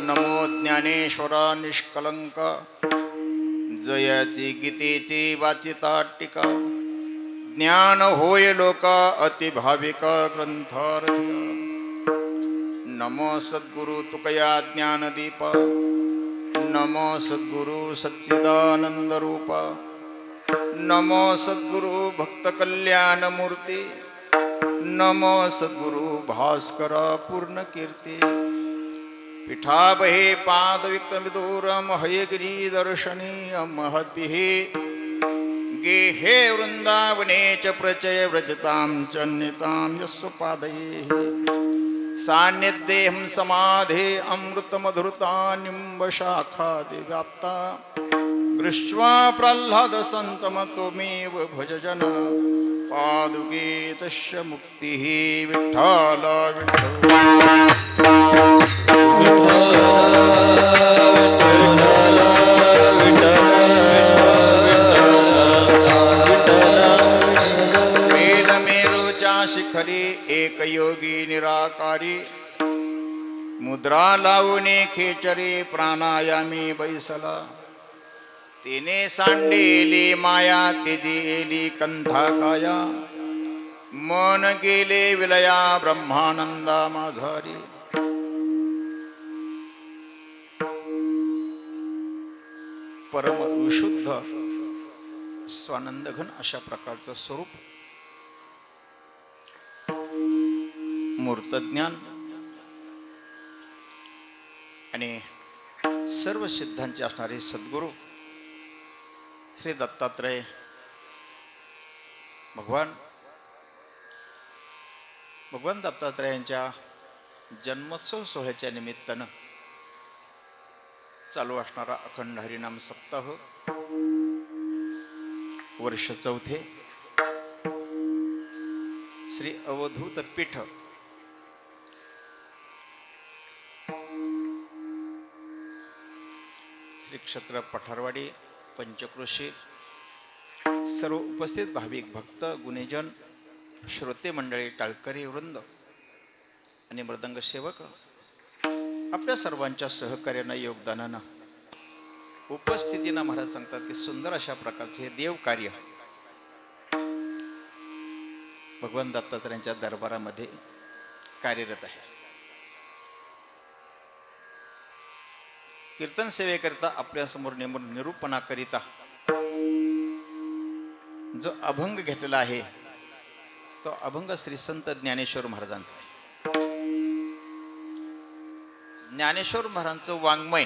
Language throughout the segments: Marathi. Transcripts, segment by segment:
नमो ज्ञानेश्वरा निष्कलंक जयाची गीतेची वाचिता टीका ज्ञान होय लोका अति भाविक ग्रंथारथिया नमो सद्गुरु तुकया ज्ञानदीप नमो सद्गुरु सच्चिदानंद रूप नमो सद्गुरु भक्त कल्याण मूर्ती नमो सद्गुरु भास्कर पूर्ण कीर्ती पिठाबहे पाद विक्रमिदूरम हयगिरी दर्शनीय महद्भिः गेहे वृंदावने च प्रचय व्रजतां च नितां यस्वपादये सान्निध्येहं समाधे अमृतमधुरता निम्बशाखादिव्याप्ता दृष्ट्वा प्रह्लाद संतमत्वमेव भज जन पादुके तस्य मुक्तिः विठ्ठल मेरुच्या शिखरी एक योगी निराकारी मुद्रा लावणे खेचरे प्राणायामी बैसला तिने सांडेली माया तेजेली कंथा काया मन गेले विलया ब्रह्मानंदा माझारी परम विशुद्ध स्वानंदघन अशा प्रकारचं स्वरूप मूर्तज्ञान आणि सर्व सिद्धांचे असणारे सद्गुरू श्री दत्तात्रय भगवान दत्तात्रयांच्या जन्मोत्सव सोहळ्याच्या निमित्तानं चालू असणारा अखंड हरिनाम सप्ताह वर्ष चौथे श्री अवधूत पीठ श्री क्षेत्र पठारवाडी पंचक्रोशी सर्व उपस्थित भाविक भक्त गुणीजन श्रोते मंडळी टाळकरी वृंद आणि मृदंग सेवक आपल्या सर्वांच्या सहकार्यानं योगदानानं उपस्थितीनं महाराज सांगतात की सुंदर अशा प्रकारचे हे देव कार्य भगवान दत्तात्रयांच्या दरबारामध्ये कार्यरत आहे. कीर्तन सेवेकरिता आपल्यासमोर निरूपणाकरिता जो अभंग घेतलेला आहे तो अभंग श्री संत ज्ञानेश्वर महाराजांचा आहे. ज्ञानेश्वर महाराजांचं वाङ्मय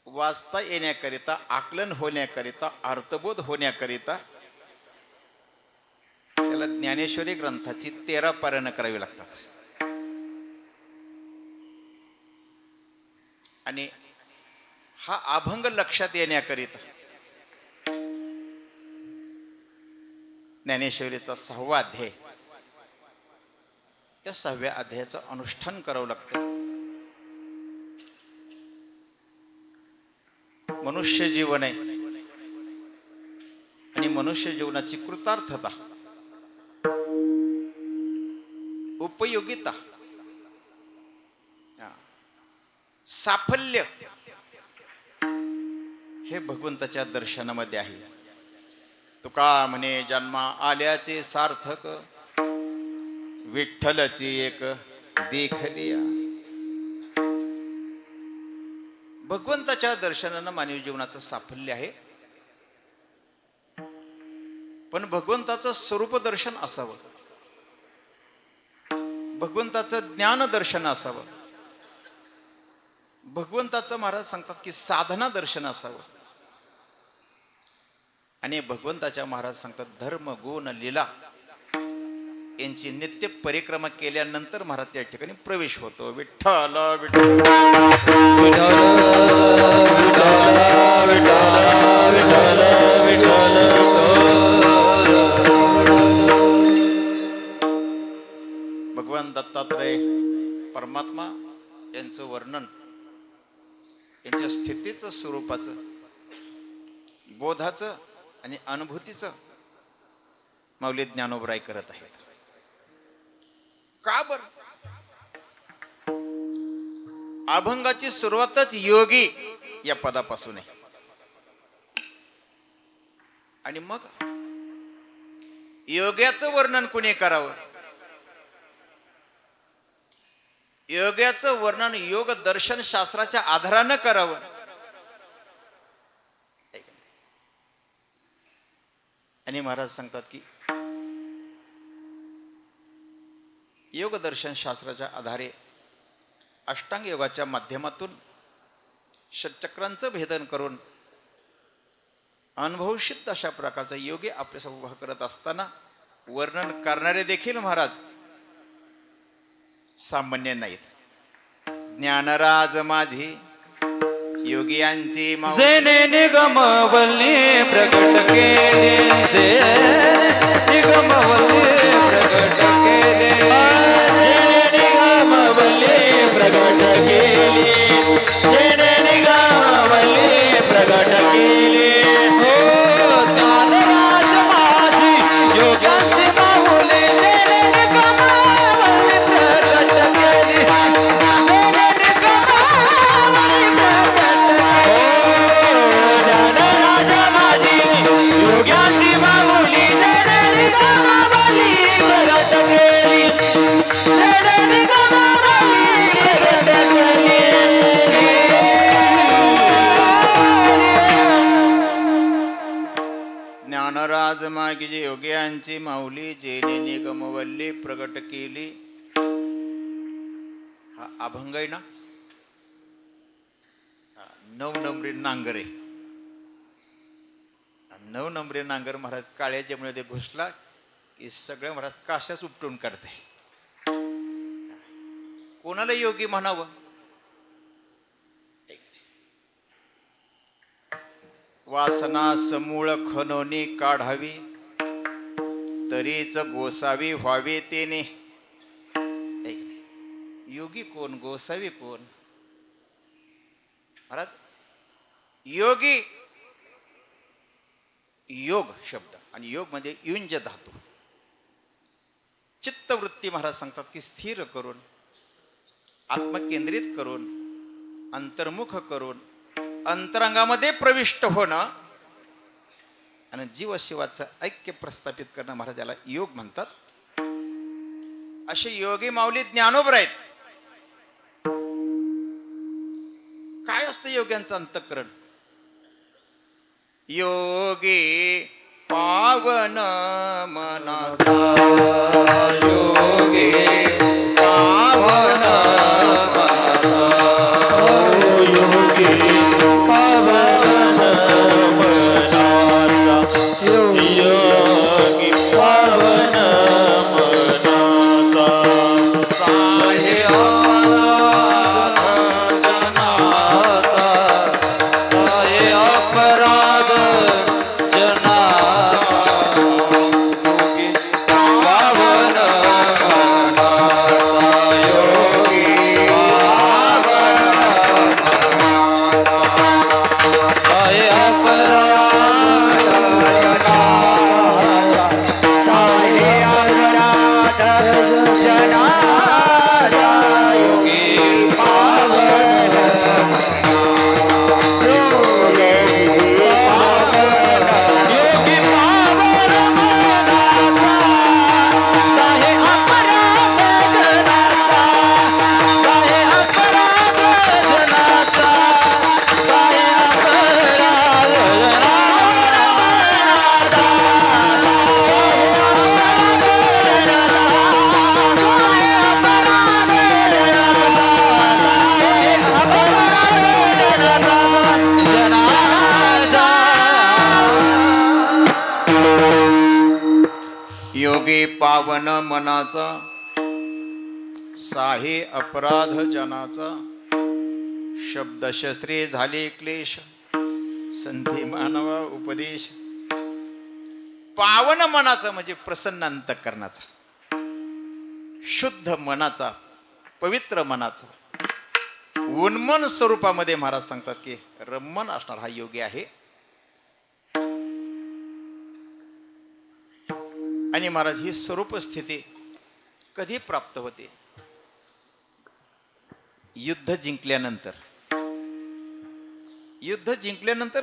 वाचता येण्याकरिता, आकलन होण्याकरिता, अर्थबोध होण्याकरिता त्याला ज्ञानेश्वरी ग्रंथाची 13 पारायण करावी लागतात. आणि हा अभंग लक्षात येण्याकरिता ज्ञानेश्वरीचा 6वा अध्याय, त्या 6व्या अध्यायाचं अनुष्ठान करावं लागतं. मनुष्य जीवन आहे आणि मनुष्य जीवनाची कृतार्थता, उपयोगिता, साफल्य हे भगवंताच्या दर्शनामध्ये आहे. तुका म्हणे जन्मा आल्याचे सार्थक विठ्ठलची एक देखलिया. भगवंताच्या दर्शनानं मानवी जीवनाचं साफल्य आहे. पण भगवंताचं स्वरूप दर्शन असावं, भगवंताचं ज्ञान दर्शन असावं, भगवंताचं महाराज सांगतात की साधना दर्शन असावं. आणि भगवंताच्या महाराज सांगतात धर्म गुण लीला यांची नित्य परिक्रमा केल्यानंतर महाराज त्या ठिकाणी प्रवेश होतो. विठ्ठल विठ्ठल भगवान दत्तात्रय परमात्मा यांचं वर्णन, यांच्या स्थितीचं, स्वरूपाचं, बोधाचं आणि अनुभूतीचं माऊली ज्ञानोबराय करत आहेत. का बर? अभंगाची सुरुवातच योगी या पदापासून आहे. आणि मग योग्याचं वर्णन कुणी करावं? योग्याचं वर्णन योग दर्शन शास्त्राच्या आधारानं करावं. आणि महाराज सांगतात की योग दर्शन शास्त्राच्या आधारे अष्टांग योगाच्या माध्यमातून षटचक्रांचं भेदन करून अनुभवसिद्ध अशा प्रकारचा योगी आपल्यासमोर उभा करत असताना वर्णन करणारे देखील महाराज सामान्य नाहीत. ज्ञानराज माझे योगियांची जेने निगमवल्ली प्रकट केले, निगमवल्ली प्रकट केले, जेने निगमवल्ली प्रकट केले, जेने निगमवल्ली प्रकट केले. हो ज्ञानराज माझी योग्यांची माऊली, जेने निगमवल्ली प्रकट केली, जेने निगमवल्ली प्रकट योग्याची माऊली, जेने निगमवल्ली प्रकट केली, जेने निगमवल्ली प्रकट केली. ज्ञानराज मागी जे योग्यांची माऊली जेने निगमवल्ली प्रगट केली. हा अभंग आहे ना, 9 नंबरी नांगर आहे. 9 नंबरी नांगर महाराज काळ्या जमुनेमध्ये घुसला की सगळं महाराज काशाच उपटून काढते. कोणाला योगी म्हणावं? वासना समूळ खनोनी काढावी, तरीच गोसावी व्हावी तेने. योगी कोण, गोसावी कोण? महाराज योगी, योग शब्द आणि योग म्हणजे युंज धातू. चित्तवृत्ती महाराज सांगतात की स्थिर करून, आत्मकेंद्रित करून, अंतर्मुख करून अंतरंगामध्ये प्रविष्ट होणं आणि जीवशिवाचं ऐक्य प्रस्थापित करणं महाराजाला योग म्हणतात. असे योगी माऊली ज्ञानोबर आहेत. काय असतं योग्यांचं अंतःकरण? योगी पावन मनाचा, योगी पावन मनाचा, योगी पावन मनाचा, योगी पावन मनाचा. साहे अपराध जनाचा, साहे अपराध जनाचा, योगी पावन मनाचा, योगी पावन साहे अपराध साहे अपराध जनाचा, योगी पावन योगी पावन मनाचा, साहे अपराध जनाचा, साहे अपराध जनाचा, साहे अपराध जनाचा, योगी पावन मनाचा, साहे अपराध जनाचा. शब्दशस्त्री झाले क्लेश, संधी मानवा उपदेश. पावन मनाचा म्हणजे प्रसन्न अंतःकरणाचा, शुद्ध मनाचा, पवित्र मनाचा, उन्मन स्वरूपामध्ये महाराज सांगतात की रम्मन असणार हा योगी आहे. आणि महाराज ही स्वरूप स्थिती कधी प्राप्त होते? युद्ध जिंकल्यानंतर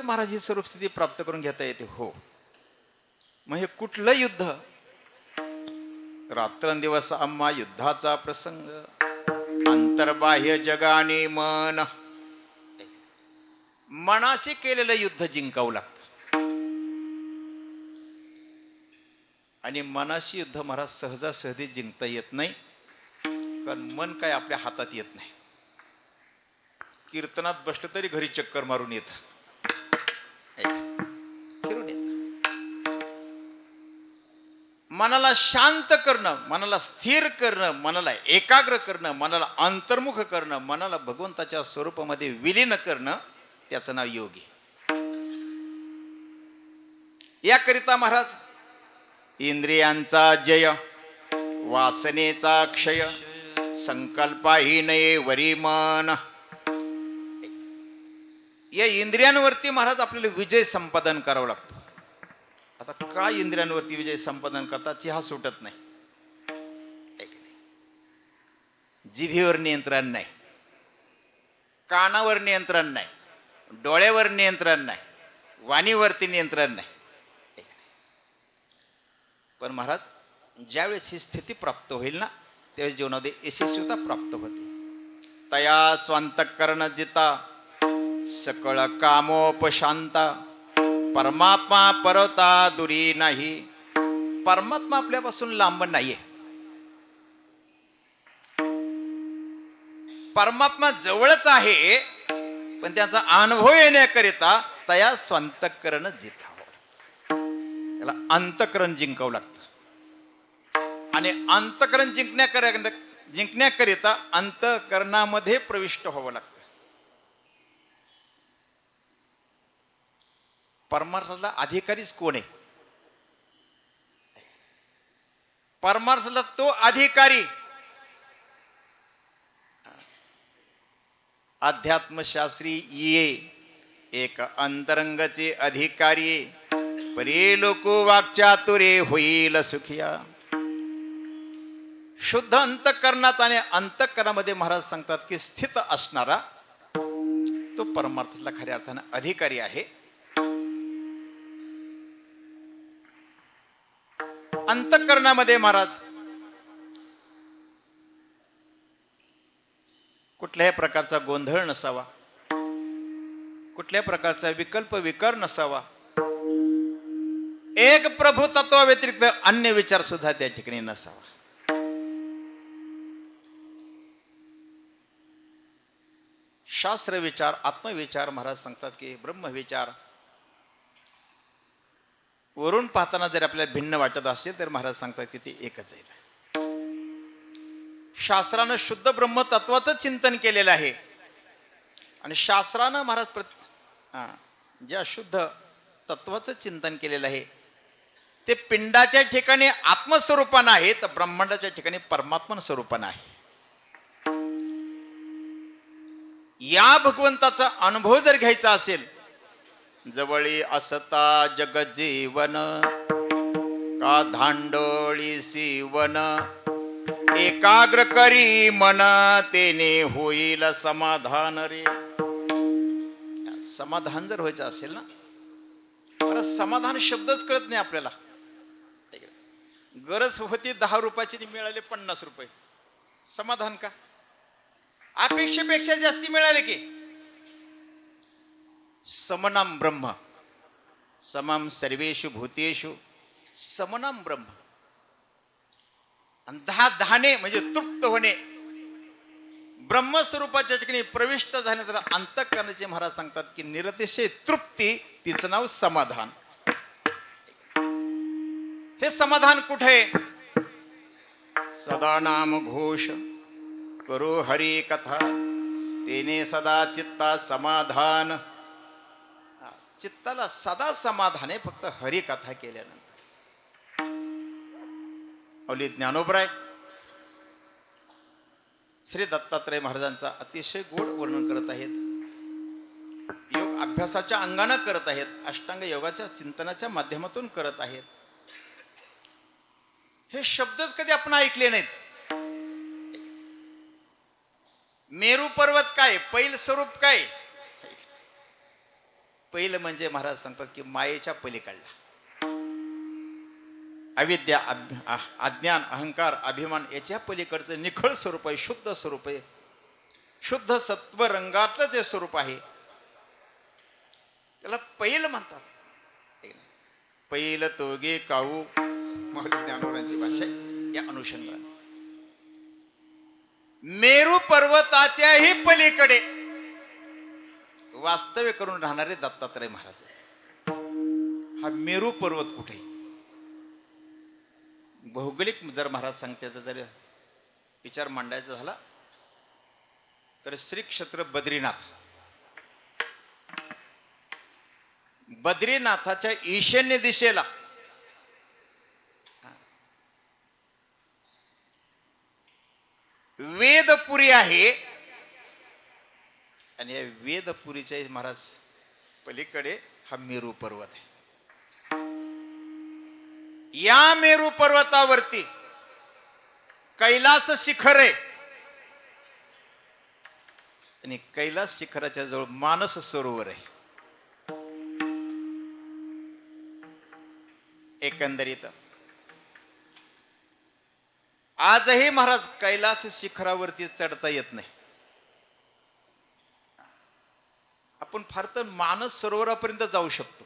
महाराज ही स्वरूप स्थिती प्राप्त करून घेता येते. हो, मग हे कुठलं युद्ध? रात्रंदिवस आम्हा युद्धाचा प्रसंग, अंतर्बाह्य जगाने मन. मनाशी केलेलं युद्ध जिंकावं लागतं. आणि मनाशी युद्ध महाराज सहजासहजी जिंकता येत नाही, कारण मन काय आपल्या हातात येत नाही. कीर्तनात बसलं तरी घरी चक्कर मारून येत, फिरून येत. मनाला शांत करणं, मनाला स्थिर करणं, मनाला एकाग्र करणं, मनाला अंतर्मुख करणं, मनाला भगवंताच्या स्वरूपामध्ये विलीन करणं, त्याचं नाव योग आहे. याकरिता महाराज इंद्रियांचा जय, वासनेचा क्षय, संकल्पाही नये वरी मन. या इंद्रियांवरती महाराज आपल्याला विजय संपादन करावा लागतो. आता काय इंद्रियांवरती विजय संपादन करता? चहा सुटत नाही, जिभेवर नियंत्रण नाही, कानावर नियंत्रण नाही, डोळ्यावर नियंत्रण नाही, वाणीवरती नियंत्रण नाही. पण महाराज ज्यावेळेस ही स्थिती प्राप्त होईल ना, त्यावेळेस जीवनामध्ये यशस्वीता प्राप्त होते. तया स्वांतकरण जिता, सकळ कामोपशांता, परमात्मा परता दुरी नाही. परमात्मा आपल्यापासून लांब नाहीये, परमात्मा जवळच आहे. पण त्याचा अनुभव येण्याकरिता तया स्वांतकरण जितावं, त्याला अंतकरण जिंकावं लागतं. आणि अंतकरण जिंकण्याकरिता अंतकरणामध्ये प्रविष्ट व्हावं लागतं. परमार्थाला अधिकारीच कोण आहे? परमार्थाला तो अधिकारी अध्यात्मशास्त्री ये, एक अंतरंगचे अधिकारी, परे लोको वाक्चातुरे होईल सुखिया. शुद्ध अंतकरणाचा आणि अंतकरणामध्ये महाराज सांगतात की स्थित असणारा तो परमार्थातला खऱ्या अर्थाने अधिकारी आहे. अंतकरणामध्ये महाराज कुठल्याही प्रकारचा गोंधळ नसावा, कुठल्याही प्रकारचा विकल्प विकार नसावा. एक प्रभू तत्वा व्यतिरिक्त अन्य विचार सुद्धा त्या ठिकाणी नसावा. शास्त्र विचार, आत्मविचार महाराज सांगतात की ब्रह्मविचार वरून पाहताना जर आपल्याला भिन्न वाटत असेल तर महाराज सांगतात की ते एकच आहे. शास्त्रानं शुद्ध ब्रह्मतत्वाचं चिंतन केलेलं आहे. आणि शास्त्रानं महाराज ज्या शुद्ध तत्वाचं चिंतन केलेलं आहे ते पिंडाच्या ठिकाणी आत्मस्वरूपानं आहे, तर ब्रह्मांडाच्या ठिकाणी परमात्मा स्वरूपानं आहे. या भगवंताचा अनुभव जर घ्यायचा असेल, जवळी असता जगजीवन का धांडोळी सीवन, एकाग्र करी मन तेने होईल समाधान रे. समाधान जर व्हायचं असेल ना, मला समाधान शब्दच कळत नाही आपल्याला. गरज होती 10 रुपयाची, मिळाले 50 रुपये, समाधान का? अपेक्षेपेक्षा जास्ती मिळाले की. समनाम ब्रह्म समम सर्वेषु भूतेषु समनाम ब्रह्म. आणि 10 धाने म्हणजे तृप्त होणे, ब्रह्मस्वरूपाच्या ठिकाणी प्रविष्ट झाले तर अंतःकरणाचे महाराज सांगतात की निरतिशय तृप्ती, तिचं नाव समाधान. हे समाधान कुठे? सदा नाम घोष करो हरी कथा, तेने सदा चित्ता समाधान. चित्ताला सदा समाधान आहे फक्त हरी कथा केल्यानंतर. अवली ज्ञानोबराय श्री दत्तात्रय महाराजांचा अतिशय गोड वर्णन करत आहेत. योग अभ्यासाच्या अंगाने करत आहेत, अष्टांग योगाच्या चिंतनाच्या माध्यमातून करत आहेत. हे शब्दच कधी आपण ऐकले नाहीत. मेरू पर्वत काय, पैल स्वरूप काय? पहिलं म्हणजे महाराज सांगतात की मायेच्या पलीकडला अविद्या, अज्ञान, अहंकार, अभिमान याच्या पलीकडचं निखळ स्वरूप आहे, शुद्ध स्वरूप आहे, शुद्ध सत्व रंगातलं जे स्वरूप आहे त्याला पैल म्हणतात. पैल तोगे काऊ माऊली ज्ञानोबांची भाषा आहे. या अनुषंगाने मेरू पर्वताच्याही पलीकडे वास्तव्य करून राहणारे दत्तात्रय महाराज. हा मेरू पर्वत कुठे? भौगोलिक जर महाराज सांगत्याचा जर विचार मांडायचा झाला तर श्री क्षेत्र बद्रीनाथ, बद्रीनाथाच्या ईशान्य दिशेला वेदपुरी आहे आणि या वेदपुरीच्या महाराज पलीकडे हा मेरू पर्वत आहे. या मेरू पर्वतावरती कैलास शिखर आहे आणि कैलास शिखराच्या जवळ मानस सरोवर आहे. एकंदरीत आजही महाराज कैलास शिखरावरती चढता येत नाही. आपण फार तर मानस सरोवरापर्यंत जाऊ शकतो.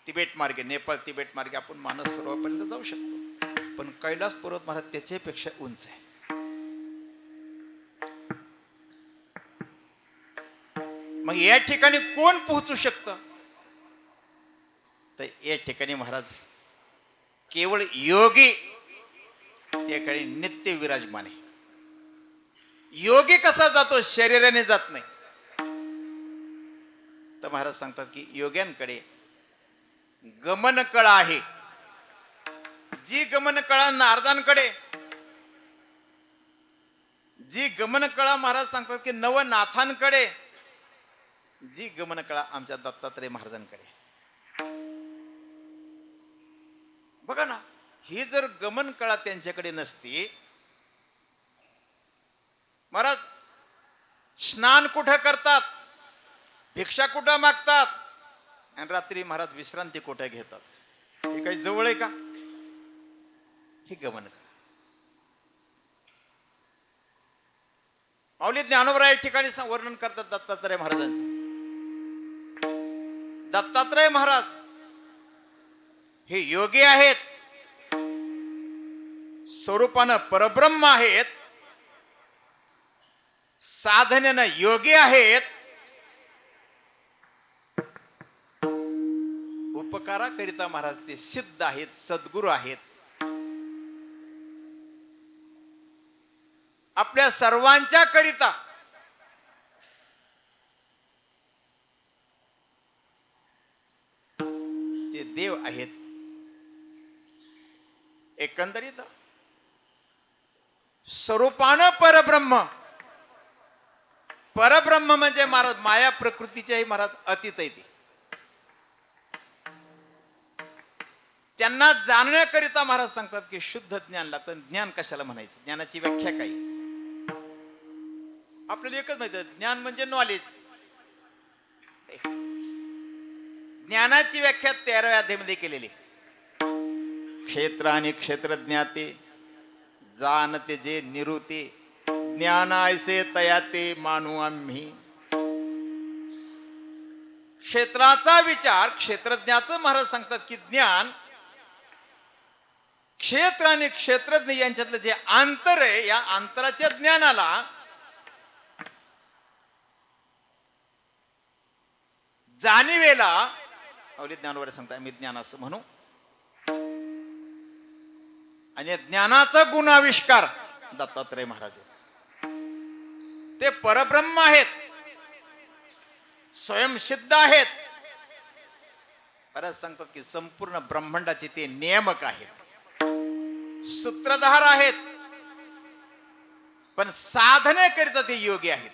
तिबेट मार्गे, नेपाळ तिबेट मार्गे आपण मानस सरोवरापर्यंत जाऊ शकतो, पण कैलास पर्वत महाराज त्याच्यापेक्षा उंच आहे. मग या ठिकाणी कोण पोहोचू शकतं? तर या ठिकाणी महाराज केवळ योगी त्या ठिकाणी नित्य विराजमान आहे. योगी कसा जातो? शरीराने जात नाही. तर महाराज सांगतात की योग्यांकडे गमन कळा आहे. जी गमन कळा नारदांकडे, जी गमन कळा महाराज सांगतात की नवनाथांकडे, जी गमन कळा आमच्या दत्तात्रय महाराजांकडे. बघा ना, ही जर गमन कळा त्यांच्याकडे नसती, महाराज स्नान कुठं करतात, भिक्षा कुठं मागतात आणि रात्री महाराज विश्रांती कुठे घेतात? हे काही जवळ आहे का? ही गमन कळा. माऊली ज्ञानोबराय ठिकाणी वर्णन करतात दत्तात्रय महाराजांचं. दत्तात्रय महाराज हे योगी आहेत, स्वरूपानं परब्रह्म आहेत, साधनेनं योगी आहेत, उपकाराकरिता महाराज ते सिद्ध आहेत, सद्गुरू आहेत. आपल्या सर्वांच्या करिता ते देव आहेत. एकंदरीत स्वरूपानं परब्रह्म, परब्रह्म म्हणजे महाराज माया प्रकृतीच्याही महाराज अतीत आहे. त्यांना जाणण्याकरिता महाराज सांगतात की शुद्ध ज्ञान लागतं. ज्ञान कशाला म्हणायचं? ज्ञानाची व्याख्या काय? आपल्याला एकच माहिती आहे, ज्ञान म्हणजे नॉलेज. ज्ञानाची व्याख्या 13व्या अध्यायामध्ये केलेली. क्षेत्र आणि क्षेत्रज्ञाते जाणते जे निरुते, ज्ञान ऐसे तयाते मानू आम्ही. क्षेत्राचा विचार, क्षेत्रज्ञाचं महाराज सांगतात की ज्ञान, क्षेत्र आणि क्षेत्रज्ञ यांच्यातलं जे अंतर आहे, या अंतराच्या ज्ञानाला जाणीवेला माऊली ज्ञानोबा सांगता आम्ही ज्ञान असं म्हणू. आणि ज्ञानाचा गुणाविष्कार दत्तात्रय महाराज. ते परब्रह्म आहेत, स्वयंसिद्ध आहेत. परत सांगतात की संपूर्ण ब्रह्मांडाचे ते नियामक आहेत, सूत्रधार आहेत, पण साधनेकरिता ते योगी आहेत.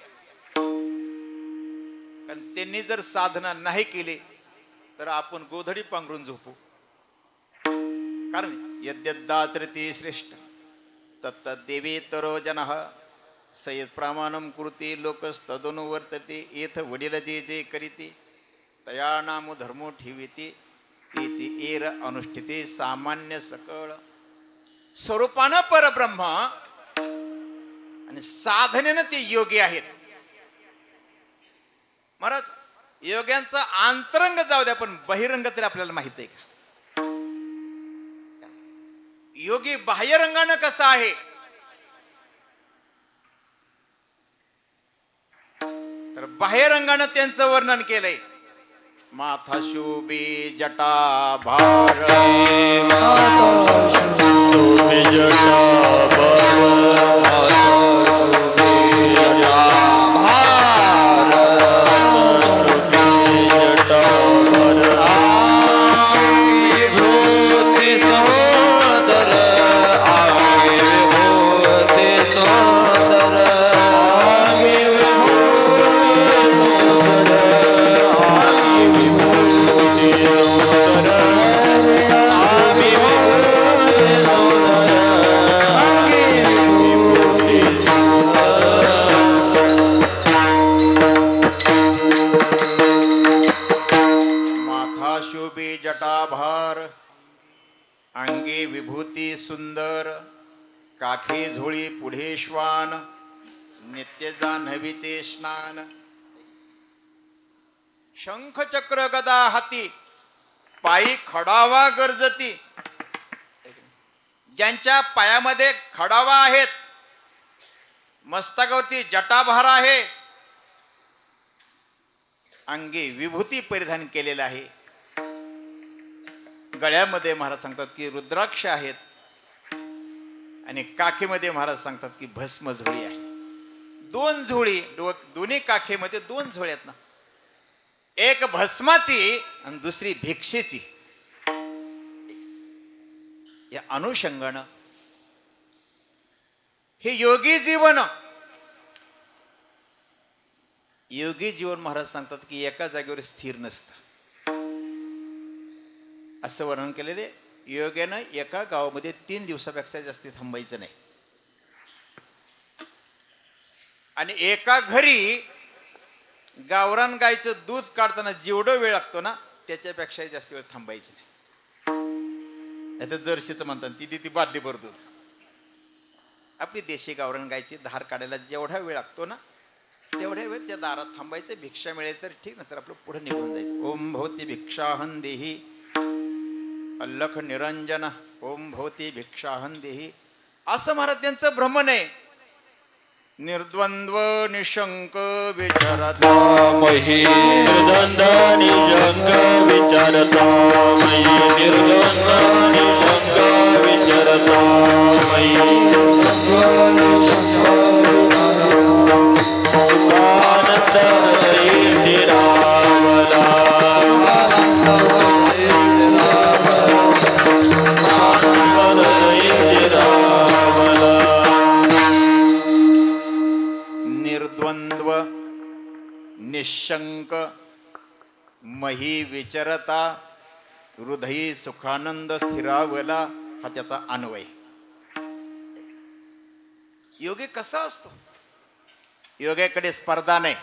कारण त्यांनी जर साधना नाही केली तर आपण गोधडी पांघरून झोपू. कारण यद्यदाचरते श्रेष्ठ तत्तदेवेतरो जनः सयत प्रमाणम कृती लोकस्तदनु वर्तते येथ वडील जे जे करीते तया नाम धर्मो ठेविते तेची एर अनुष्ठिते सामान्य सकळ स्वरूपानं परब्रह्म आणि साधनेनं ते योगी आहेत. महाराज योग्यांचा अंतरंग जाऊ द्या पण बहिरंग तरी आपल्याला माहित आहे का? योगी बाह्यरंगानं कसा आहे तर बाह्यरंगानं त्यांचं वर्णन केलंय. माथा शोभे जटा भार जटाभार अंगे विभूती सुंदर काखे झोळी पुढे श्वान नित्य जान्हवीचे स्नान शंख चक्र गदा हाती पायी खडावा गरजती. ज्यांच्या पायामध्ये खडावा आहेत मस्तकावरती जटाभार आहे अंगी विभूती परिधान केलेला आहे. गळ्यामध्ये महाराज सांगतात की रुद्राक्ष आहेत आणि काखेमध्ये महाराज सांगतात की भस्म झोळी आहे. दोन झोळी दोन्ही काखेमध्ये दोन झोळी आहेत ना, एक भस्माची आणि दुसरी भिक्षेची. या अनुषंगानं हे योगी जीवन महाराज सांगतात की एका जागेवर स्थिर नसतं असं वर्णन केलेले. योग्यानं एका गावामध्ये 3 दिवसापेक्षा जास्त थांबायचं नाही आणि एका घरी गावरान गायचं दूध काढताना जेवढं वेळ लागतो ना त्याच्यापेक्षा जास्त वेळ थांबायचं नाही. आता जर्शीचं म्हणतात ती बादली भर दूध. आपली देशी गावरान गायची धार काढायला जेवढा वेळ लागतो ना तेवढ्या वेळ त्या दारात थांबायचं. भिक्षा मिळेल तर ठीक ना तर आपलं पुढे निघून जायचं. ओम भवती भिक्षाहन देही अल्लख निरंजन ओम भवती भिक्षाहन देही असं महाराज त्यांचं भ्रमण आहे. निर्द्वंद्व निशंक विचारता मही निर्द्वंद निशंक विचारता मही निर्द्वंद निशंक विचारता मही सुखानंद हृदयी स्थिरावला निर्द्वंद्व निशंक मही विचरता हृदयी सुखानंद स्थिरावला हा त्याचा अन्वय. योगी कसा असतो? योग्याकडे स्पर्धा नाही,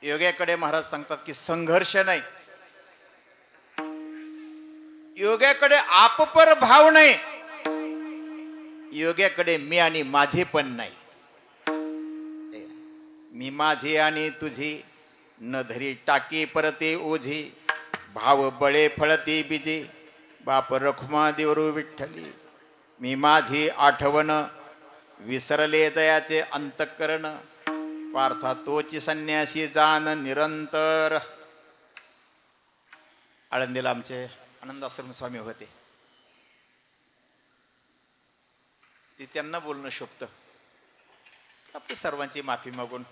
योग्याकडे महाराज सांगतात की संघर्ष नाही, योग्याकडे आपपर भाव नाही, योग्याकडे मी आणि माझे पण नाही. मी माझी आणि तुझी न धरी टाकी परते ओझी भाव बळे फळते बिजे बाप रखुमा देवरू विठ्ठली. मी माझी आठवण विसरले जयाचे अंतःकरण पार्था तोची संन्यासी जाण निरंतर. आळंदीला आमचे आनंदाश्रम स्वामी होते. ते त्यांना बोलणं शोभतं. आपली सर्वांची माफी मागून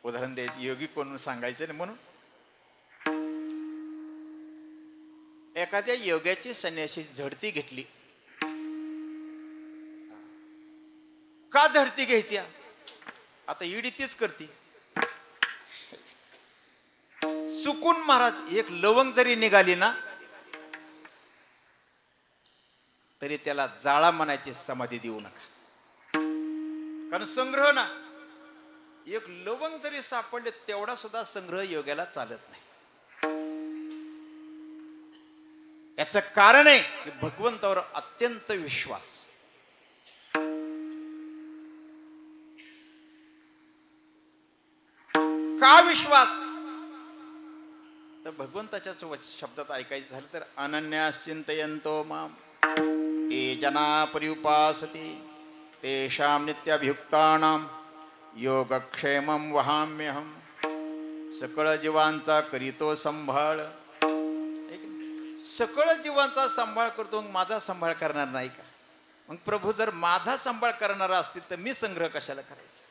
उदाहरण द्यायची योगी कोण सांगायचं नाही म्हणून. एखाद्या योग्याची संन्यासी झडती घेतली. का झडती घ्यायची? आता ईडी तीच करते. चुकून महाराज एक लवंग जरी निघाली ना तरी त्याला जाळा म्हणायची समाधी देऊ नका. कारण संग्रह ना, एक लवंग जरी सापडले तेवढा सुद्धा संग्रह योग्याला चालत नाही. याचं कारण आहे की भगवंतावर अत्यंत विश्वास. का विश्वास? तर भगवंताच्या शब्दात ऐकायचं झालं तर अनन्यास चिंतयन्तो माम ये जना पर्युपासते तेषां नित्याभियुक्तानां योगक्षेमं वहाम्यहम. सकळ जीवांचा करीतो संभाळ. सकळ जीवांचा सांभाळ करतो, मग माझा सांभाळ करणार नाही का? मग प्रभू जर माझा सांभाळ करणारा असतील तर मी संग्रह कशाला करायचा?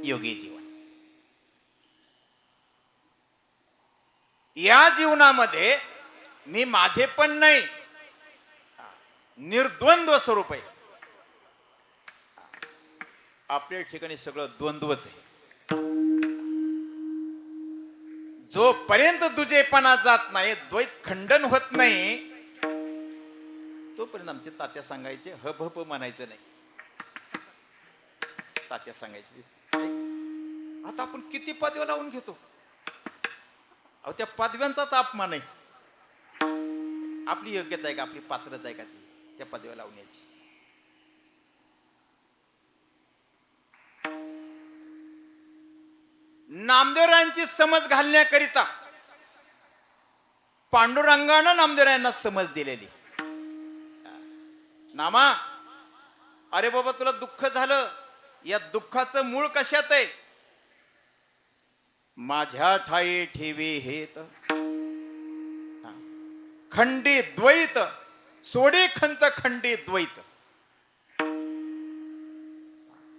योगी जीवन. या जीवनामध्ये मी माझे पण नाही, निर्द्वंद्व स्वरूप आहे. आपल्या ठिकाणी सगळं द्वंद्वच आहे. जोपर्यंत दुजेपणा जात नाही, द्वैत खंडन होत नाही, तोपर्यंत आमचे तात्या सांगायचे हप हप म्हणायचं नाही. तात्या सांगायचे आता आपण किती पदव्या लावून घेतो. अहो त्या पदव्यांचाच अपमान आहे. आपली योग्यता आहे का, आपली पात्रता आहे का ती त्या पदव्या लावण्याची? नामदेवरायांची समज घालण्याकरिता पांडुरंगानं नामदेवरायांना समज दिलेली. नामा, अरे बाबा तुला दुःख झालं, या दुःखाचं मूळ कशात आहे? माझ्या ठाई ठेवी हेत खंडी द्वैत सोडे खंत खंडी द्वैत.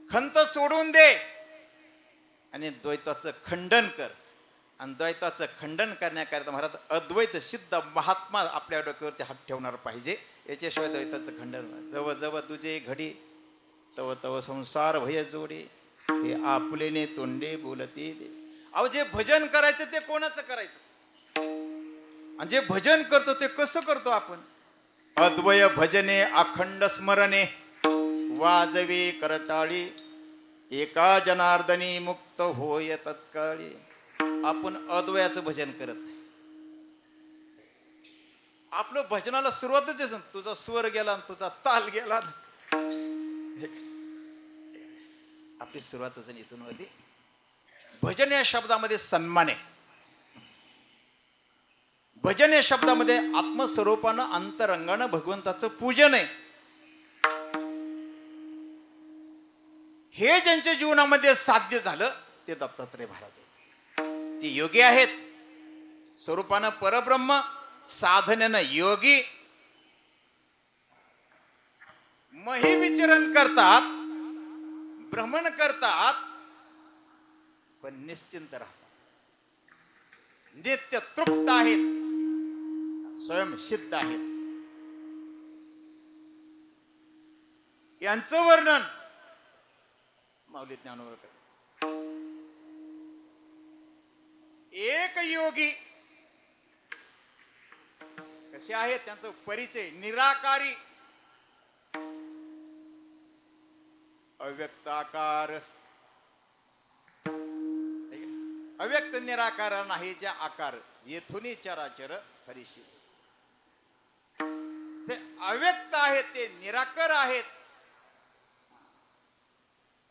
खंत सोडून दे आणि द्वैताचं खंडन कर. आणि द्वैताचं खंडन करण्याकरिता महाराज अद्वैत सिद्ध महात्मा आपल्या डोक्यावरती हात ठेवणार पाहिजे. याच्याशिवाय द्वैताचं खंडन. जव जव तुझे घडी तव तव संसार भय जोडे हे आपुलेने तोंडे बोलते दे. अहो जे भजन करायचं ते कोणाचं करायचं? आणि जे भजन करतो ते कसं करतो आपण? अद्वय भजने अखंड स्मरणे वाजवे करताळी एका जनार्दनी मुक्त होय तत्काळी. आपण अद्वयाचं भजन करत नाही. आपलं भजनाला सुरुवातच तुझा स्वर गेला तुझा ताल गेला. आपली सुरुवातच इथून होती. भजन या शब्दामध्ये सन्मान आहे. भजन या शब्दामध्ये आत्मस्वरूपानं अंतरंगानं भगवंताचं पूजन आहे. हे ज्यांच्या जीवनामध्ये साध्य झालं ते दत्तात्रय महाराज आहेत. ते योगी आहेत. स्वरूपानं परब्रह्म, साधनेनं योगी, मही विचरण करतात, भ्रमण करतात, पण निश्चिंत राहतात. नित्य तृप्त आहेत, स्वयंसिद्ध आहेत. यांचं वर्णन माऊली ज्ञानोबा करतात. एक योगी कसे आहेत त्यांचा परिचय. निराकारी, अव्यक्ताकार, अव्यक्त निराकार नाही ज्या आकार येथून चराचर हरीशी. ते अव्यक्त आहेत, ते निराकार आहेत.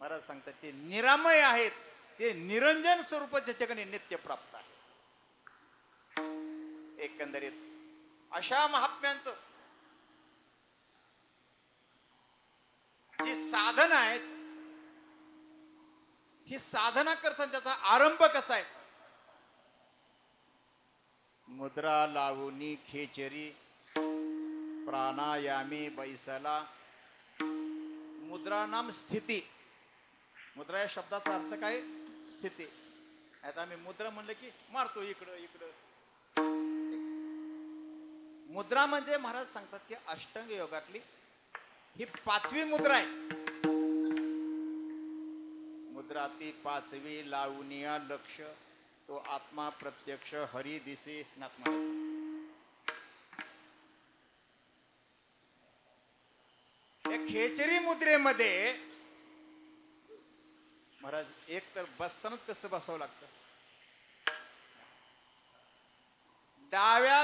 महाराज सांगतात ते निरामय आहेत, ते निरंजन स्वरूपाच्या ठिकाणी नित्य प्राप्त आहे. एकंदरीत अशा महात्म्यांचं जी साधना आहेत, ही साधना करताना त्याचा आरंभ कसा आहे? मुद्रा लावणी खेचरी प्राणायामी बैसला. मुद्रा नाम स्थिती. मुद्रा या शब्दाचा अर्थ काय? स्थिती. आता आम्ही मुद्रा म्हणलं की मारतो इकडं इकडं. मुद्रा म्हणजे महाराज सांगतात की अष्टांग योगातली ही 5वी मुद्रा आहे. मुद्रा ती 5वी लावणीया लक्ष तो आत्मा प्रत्यक्ष हरी दिसे. खेचरी मुद्रेमध्ये महाराज एक तर बसतानाच कसं बसावं लागतं, डाव्या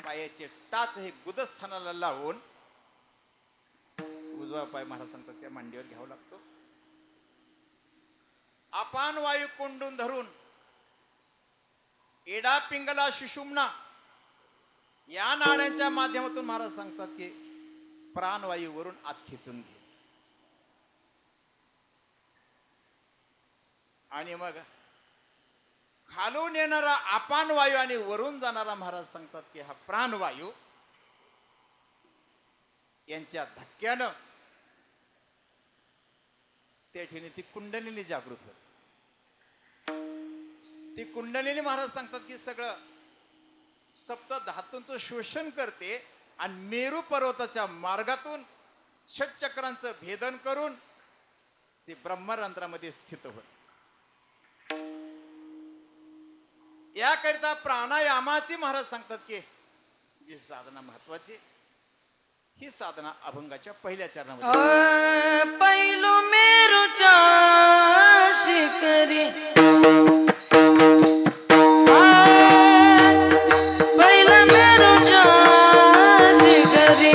पायाचे टाच हे गुदस्थानाला लावून उजवा पाय महाराज सांगतात त्या मांडीवर घ्यावा लागतो. अपान वायू कोंडून धरून एडा पिंगला सुषुम्ना या नाड्यांच्या माध्यमातून महाराज सांगतात की प्राणवायूवरून आत खेचून घे आणि मग खालून येणारा अपान वायू आणि वरून जाणारा महाराज सांगतात की हा प्राणवायू यांच्या धक्क्यानं त्या ठिकाणी ती कुंडलिनी जागृत होते. ती कुंडलिनी महाराज सांगतात की सगळं सप्त धातूंचं शोषण करते आणि मेरू पर्वताच्या मार्गातून षटचक्रांचं भेदन करून ती ब्रह्मरंध्रामध्ये स्थित होते. याकरिता प्राणायामाची महाराज सांगतात की जी साधना महत्वाची, ही साधना अभंगाच्या पहिल्या चरणामध्ये पैलू मेरूच्या शिखरी पहिलं मेरूच्या शिखरी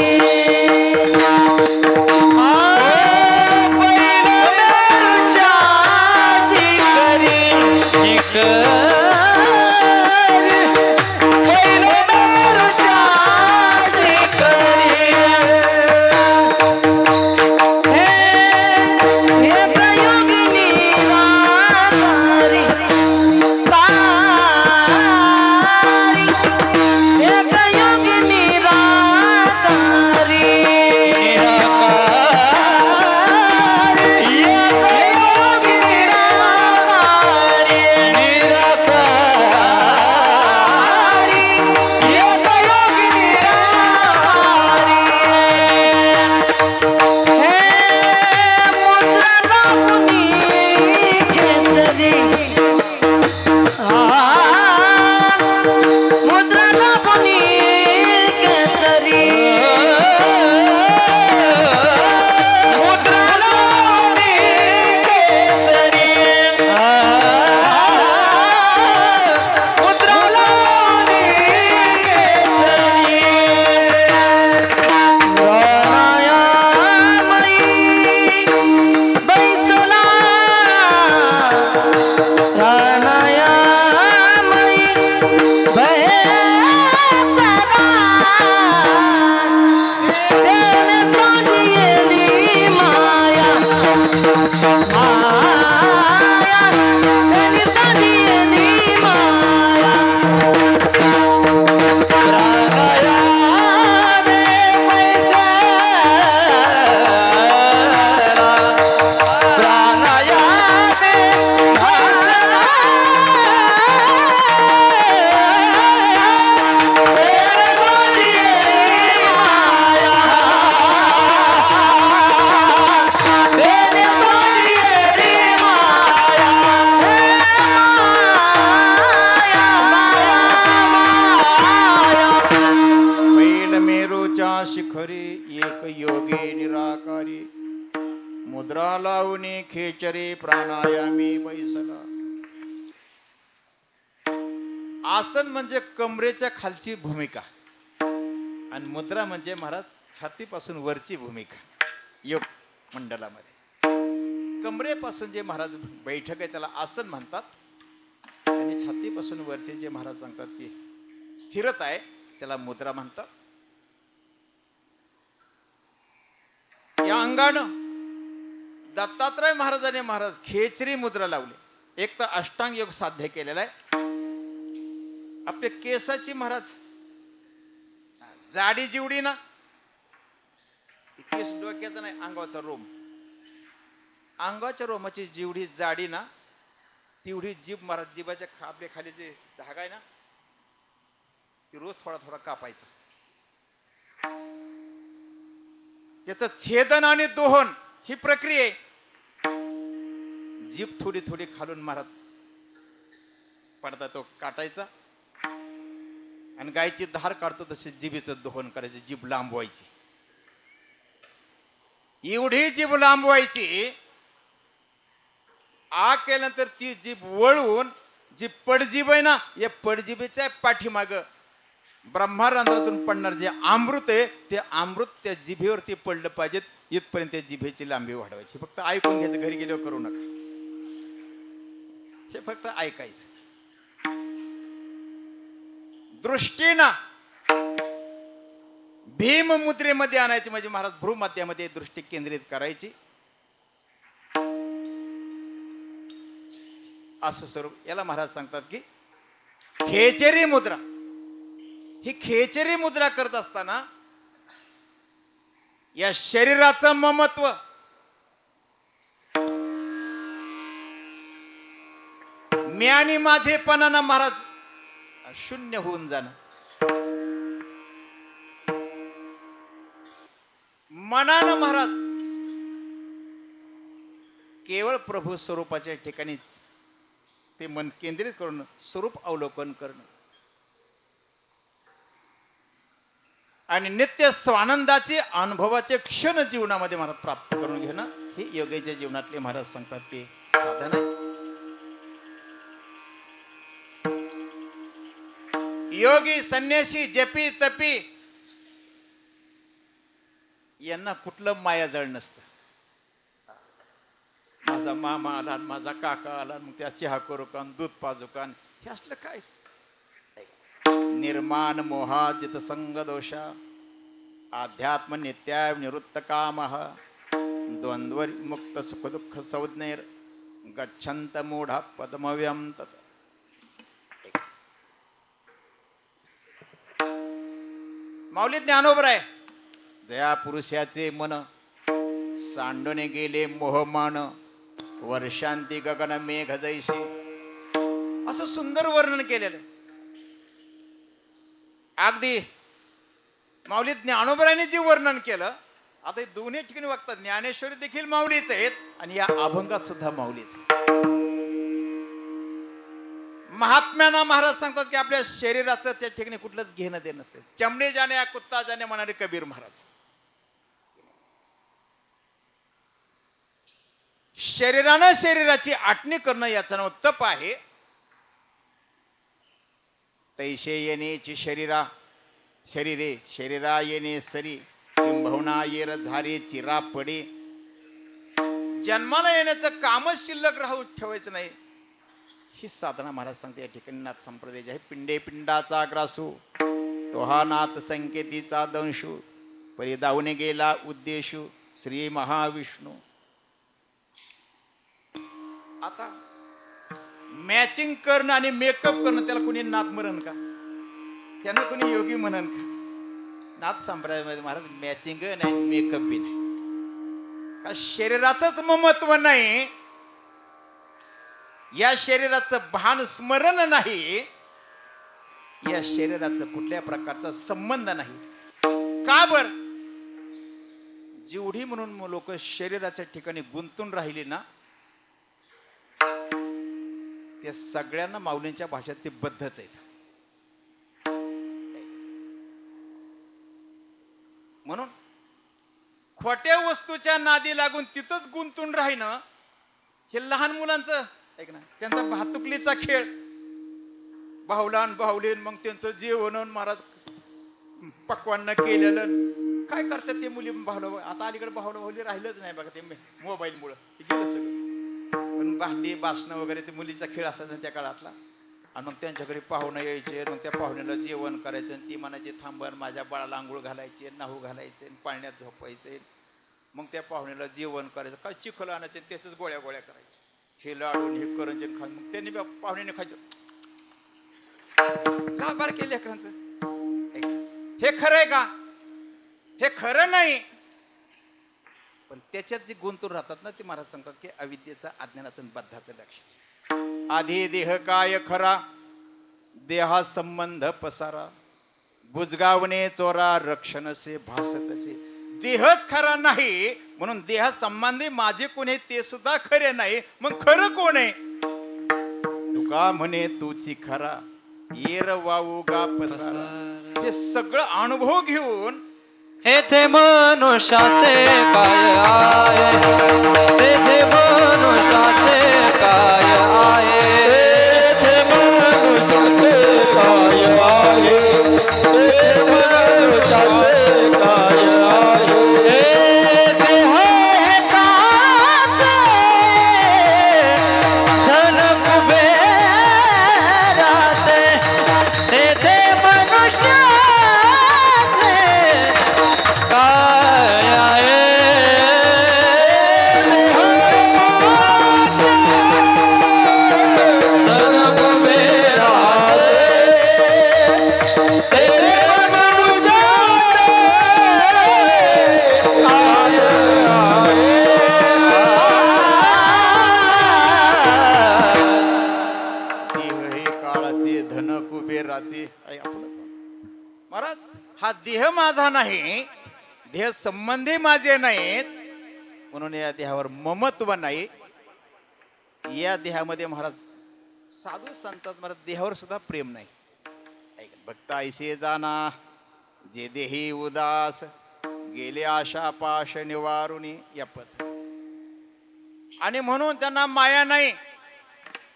शिखरी एक योगे निराकारी मुद्रा लावणे खेचरे प्राणायामी बैसला. आसन म्हणजे कमरेच्या खालची भूमिका आणि मुद्रा म्हणजे महाराज छातीपासून वरची भूमिका. योग मंडलामध्ये कमरेपासून जे महाराज बैठक आहे त्याला आसन म्हणतात आणि छातीपासून वरचे जे महाराज सांगतात की स्थिरता आहे त्याला मुद्रा म्हणतात. या अंगानं दत्तात्रय महाराजांनी महाराज खेचरी मुद्रा लावली. एक तर अष्टांग योग साध्य केलेला आहे. आपले केसाची महाराज जाडी जिवडी ना, केस डोक्याचा नाही, अंगाचा रोम, अंगाच्या रोमाची जिवडी जाडी ना तेवढी जीभ महाराज जिभाच्या आपल्या खाली जे धागा आहे ना ती रोज थोडा थोडा कापायचा. त्याचं छेदन आणि दोहन ही प्रक्रिया आहे. जीभ थोडी थोडी खालून महाराज पडता तो काटायचा आणि गायची धार काढतो तशी जिभेचं दोहन करायचं. जीभ लांबवायची, एवढी जीभ लांबवायची आ केल्यानंतर ती जीभ वळवून जी पडजीभ आहे ना, या पडजिभेच्या पाठीमाग ब्रह्मारंध्रातून पडणार जे अमृत आहे ते अमृत त्या जिभेवरती पडलं पाहिजेत. इथपर्यंत त्या जिभेची लांबी वाढवायची. फक्त ऐकून घ्यायचं, घरी गेल्यावर करू नका. हे फक्त ऐकायचं. दृष्टीना भीम मुद्रेमध्ये आणायची म्हणजे महाराज भ्रूमध्यामध्ये दृष्टी केंद्रित करायची. असं स्वरूप याला महाराज सांगतात की खेचरी मुद्रा. ही खेचरी मुद्रा करत असताना या शरीराचं ममत्व, मी आणि माझेपणानं महाराज शून्य होऊन जाणं. मनानं महाराज केवळ प्रभू स्वरूपाच्या ठिकाणीच ते मन केंद्रित करून स्वरूप अवलोकन करणं आणि नित्य स्वानंदाचे अनुभवाचे क्षण जीवनामध्ये महाराज प्राप्त करून घेणं हे योगीच्या जीवनातले महाराज सांगतात ते साधन आहे. योगी संन्यासी जपी तपी यांना कुठलं मायाजळ नसतं. माझा मामा आला, माझा काका आला, मग त्या चहा करू का, दूध पाजू का, हे असलं काय. निर्माण मोहाजित संग दोषा आध्यात्म नित्या निवृत्त काम द्वंद्व मुक्त सुख दुःख संज्ञेर गच्छंत मूढा पद्मव्यम तत. माऊली ज्ञानोबराय जया पुरुषाचे मन सांडूने गेले मोहमान वर्षांती गगन मेघ जैसे. असं सुंदर वर्णन केलेलं. अगदी माऊली ज्ञानोबराने जे वर्णन केलं, आता दोन्ही ठिकाणी बघतात ज्ञानेश्वरी देखील माऊलीच आहेत आणि या अभंगात सुद्धा माऊलीच. महात्म्याना महाराज सांगतात की आपल्या शरीराचं त्या ठिकाणी कुठलंच घेणं देणं नसते. चमडे जाणे या कुत्ता जाणे म्हणारे कबीर महाराज. शरीरानं शरीराची आटणी करणं याचं नाव तप आहे. तैशे येणेची शरीरे शरीरा येणे सरी किंबहुना येर झारे चिरा पडे. जन्माला येण्याचं कामच शिल्लक राहू ठेवायचं नाही. ही साधना महाराज सांगते या ठिकाणी नाथ संप्रदाय आहे. पिंडे पिंडाचा ग्रासू तो हा नाथ संकेतीचा दंशू परिदावने गेला उद्देशू श्री महाविष्णू. आता मॅचिंग करणं आणि मेकअप करणं त्याला कोणी नाथ म्हणन का, त्यांना कोणी योगी म्हणन का. नाथ संप्रदायामध्ये महाराज मॅचिंग नाही मेकअप बी नाही. का शरीराचंच ममत्व नाही, या शरीराचं भान स्मरण नाही, या शरीराचं कुठल्या प्रकारचा संबंध नाही. का बर जेवढी म्हणून लोक शरीराच्या ठिकाणी गुंतून राहिली ना, त्या सगळ्यांना माऊलींच्या भाषेत ते बद्धच आहेत. म्हणून खोट्या वस्तूच्या नादी लागून तिथंच गुंतून राहिणं हे लहान मुलांचं ऐक ना, त्यांचा भातुकलीचा खेळ. बाहुलान बाहुलीन मग त्यांचं जेवण महाराज पक्वान्न केलेलं काय करतात ते मुली. बाहुला आता अलीकडे बाहुला बाहुली राहिलंच नाही बघा, ते मोबाईल मुळे गेलं सगळं. पण भांडी बासणं वगैरे ते मुलीचा खेळ असायचा त्या काळातला. आणि मग त्यांच्या घरी पाहुणं यायचे, मग त्या पाहुण्याला जेवण करायचं, ती म्हणायची थांबण माझ्या बाळाला आंघोळ घालायचे, नाहू घालायचे, पाण्यात झोपायचे. मग त्या पाहुण्याला जेवण करायचं, काय चिखल आणायचे त्याच गोळ्या गोळ्या करायचे, हे लाडून हे करंजन खाऊन मग त्यांनी पाहुण्याने खायचं. का बारके लेकरांचं हे खरं आहे का? हे खरं नाही. पण त्याच्यात जे गुंतून राहतात ना, ते महाराज सांगतात की अविद्येचा अज्ञानाचं बद्धाचं लक्ष. आधी देह काय खरा देहा संबंध पसारा बुजगावणे चोरा रक्षणसे भासतसे. देहच खरा नाही म्हणून देहा संबंधी माझे कोणी ते सुद्धा खरे नाही. मग खरं कोण आहे? तुका म्हणे तूची खरा येर वाऊ गा पसारा. हे सगळं अनुभव घेऊन येथे मनुष्याचे काय आहे, तेथे मनुष्याचे काय हा देह माझा नाही, देह संबंधी माझे नाहीत, म्हणून या देहावर ममत्व नाही. या देहामध्ये महाराज साधू संतात महाराज देहावर सुद्धा प्रेम नाही. भक्त ऐसे जाना जे देही उदास, गेले आशा पाश निवारुनी या पद. आणि म्हणून त्यांना माया नाही,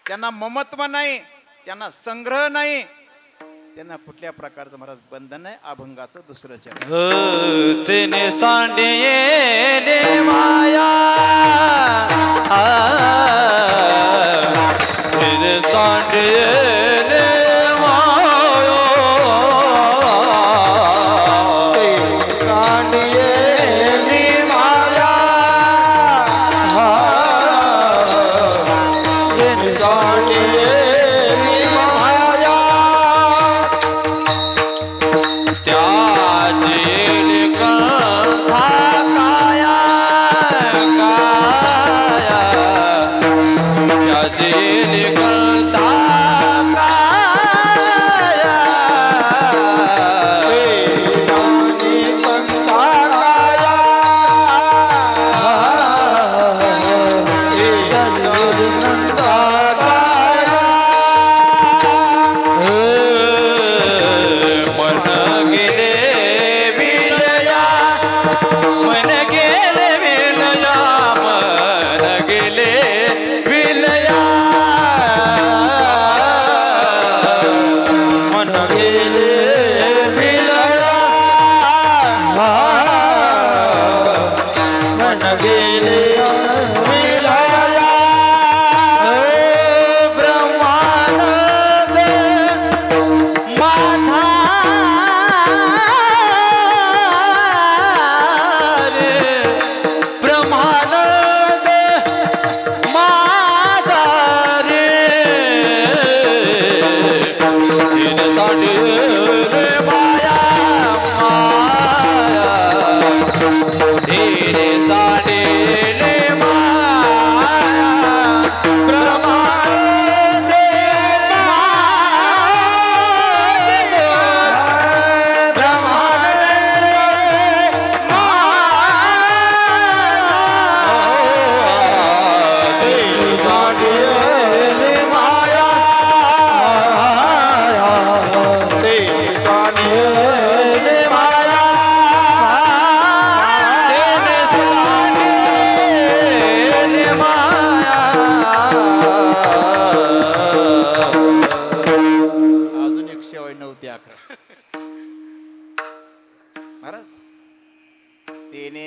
त्यांना ममत्व नाही, त्यांना संग्रह नाही, त्यांना कुठल्या प्रकारचं महाराज बंधन नाही. अभंगाचं दुसरं चरण. तेने सांडिये माया तेने सांडिये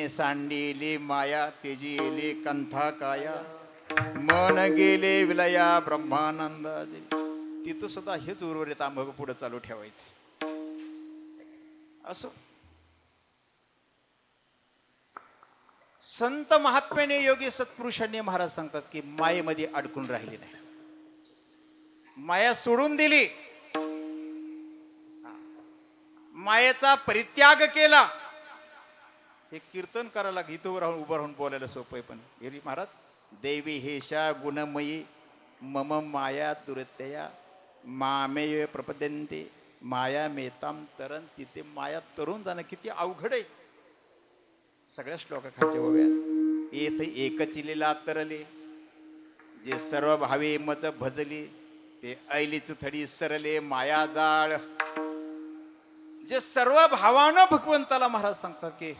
सांडिली माया तेजी येली कंथा काया, मन गेले विलया ब्रह्मानंदाजी. तिथं सुद्धा हेच उर्वरित आंबग पुढे चालू ठेवायचं. असो संत महात्म्याने योगी सत्पुरुषांनी महाराज सांगतात की मायेमध्ये अडकून राहिली नाही, माया सोडून दिली, मायेचा परित्याग केला. हे कीर्तन करायला गीतवर राहून उभं राहून बोलायला सोपं आहे, पण एरी महाराज देवी हेशा गुणमयी मम माया दुरतया मामेय प्रपद्यन्ते माया मेताम तरन. तिथे माया तरुण जाणं किती अवघड आहे. सगळ्या श्लोकाखालच्या ओव्यात येथे एकचिलीला तरले, जे सर्व भावे मज भजली, ते ऐलीच थडी सरले माया जाळ. जे सर्व भावानं भगवंताला महाराज सांगतात की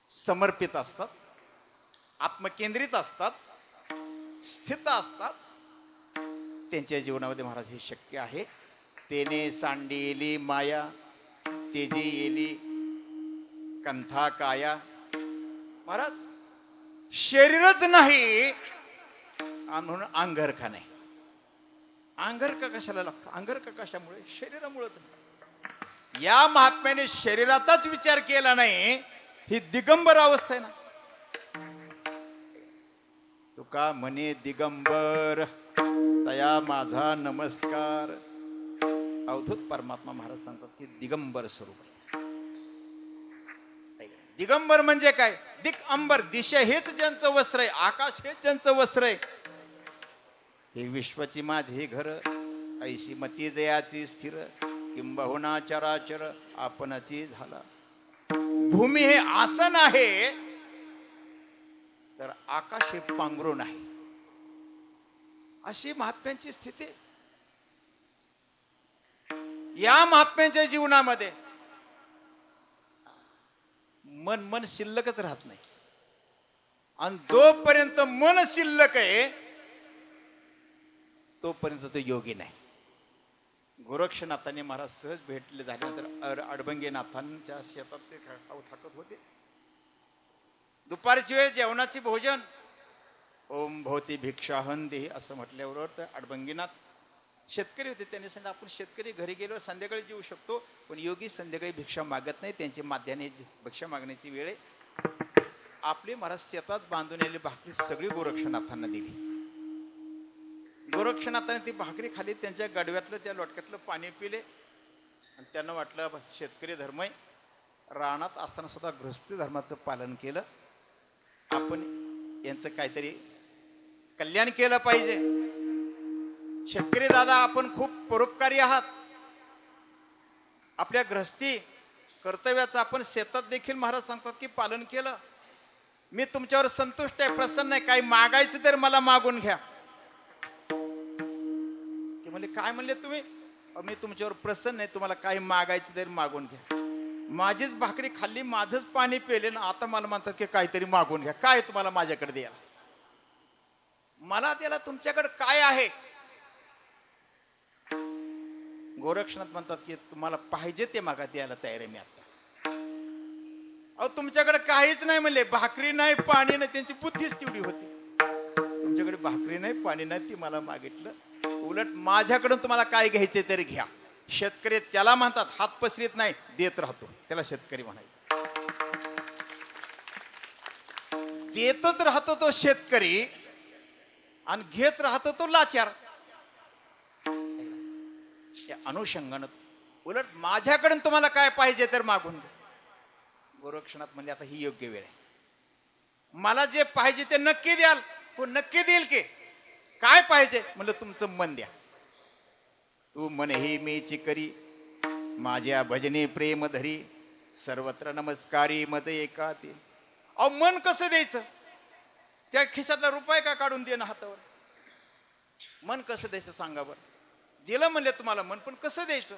समर्पित असतात, आत्मकेंद्रित असतात, स्थित असतात, त्यांच्या जीवनामध्ये महाराज हे शक्य आहे. तेने सांडिली माया तेजी येली कंथा काया. महाराज शरीरच नाही म्हणून अंगरखा नाही. अंगरखा कशाला लागतो? अंगरखा कशामुळे? शरीरामुळेच. या महात्म्याने शरीराचाच विचार केला नाही, ही दिगंबर अवस्था आहे ना. तुका म्हणे दिगंबर तया माझा नमस्कार. अवधूत परमात्मा महाराज सांगतात की दिगंबर स्वरूप. दिगंबर म्हणजे काय? दिक अंबर, दिशा हेच ज्यांचं वस्त्र आहे, आकाश हेच ज्यांचं वस्त्र आहे. हे विश्वाची माझे घर, ऐशी मती जयाची स्थिर. किंबहुना चराचर आपणची झाला. भूमी हे आसन आहे तर आकाश हे पांघरून आहे. अशी महात्म्यांची स्थिती. या महात्म्यांच्या जीवनामध्ये मन मन शिल्लकच राहत नाही. आणि जोपर्यंत मन शिल्लक आहे तोपर्यंत तो योगी नाही. गोरक्षनाथांनी महाराज सहज भेटले झाल्यानंतर अडबंगेनाथांच्या शेतात ते थाकत होते. दुपारची वेळ जेवणाची भोजन. ओम भवती भिक्षाहन देही असं म्हटल्यावर तर अडबंगीनाथ शेतकरी होते. त्यांनी सांगितलं आपण शेतकरी घरी गेलो संध्याकाळी जेवू शकतो, पण योगी संध्याकाळी भिक्षा मागत नाही. त्यांची माध्याने भिक्षा मागण्याची वेळ आहे. आपली महाराज शेतात बांधून आलेली भाकरी सगळी गोरक्षनाथांना दिली. गोरक्षनाथांनी ती भाकरी खाली, त्यांच्या गडव्यातलं त्या लोटक्यातलं पाणी पिले आणि त्यांना वाटलं शेतकरी धर्म आहे. रानात असताना सुद्धा गृहस्थी धर्माचं पालन केलं. आपण यांचं काहीतरी कल्याण केलं पाहिजे. शेतकरी दादा आपण खूप परोपकारी आहात. आपल्या गृहस्थी कर्तव्याचं आपण शेतात देखील महाराज सांगतात की पालन केलं. मी तुमच्यावर संतुष्ट आहे, प्रसन्न आहे. काही मागायचं तर मला मागून घ्या. ते म्हणले काय म्हणले तुम्ही? मी तुमच्यावर प्रसन्न आहे, तुम्हाला काही मागायचं तर मागून घ्या. माझीच भाकरी खाल्ली, माझंच पाणी पेले ना, आता मला म्हणतात की काहीतरी मागून घ्या. काय तुम्हाला माझ्याकडे द्या? मला त्याला तुमच्याकडे काय आहे? गोरक्षनाथ म्हणतात की तुम्हाला पाहिजे ते मागा, द्यायला तयार आहे मी आता. अहो तुमच्याकडे काहीच नाही म्हणले, भाकरी नाही पाणी नाही. त्यांची बुद्धीच तेवढी होती. तुमच्याकडे भाकरी नाही पाणी नाही, ती मला मागितलं. उलट माझ्याकडून तुम्हाला काय घ्यायचे तरी घ्या. शेतकरी त्याला म्हणतात हात पसरीत नाही, देत राहतो, त्याला शेतकरी म्हणायचं. देतच राहतो तो शेतकरी आणि घेत राहतो तो लाचार. या अनुषंगानं उलट माझ्याकडून तुम्हाला काय पाहिजे तर मागून घ्या. गोरक्षनाथ म्हणजे आता ही योग्य वेळ आहे. मला जे पाहिजे ते नक्की द्याल. हो नक्की देईल की. काय पाहिजे म्हणलं तुमचं मन द्या. तू मन ही मीची करी, माझ्या भजने प्रेम धरी, सर्वत्र नमस्कारी मज एकातील. अहो मन कसं द्यायचं? त्या खिशातला रुपये का काढून देणं हातावर? मन कसं द्यायचं सांगा बरं. दिलं म्हणले तुम्हाला मन, पण कसं द्यायचं?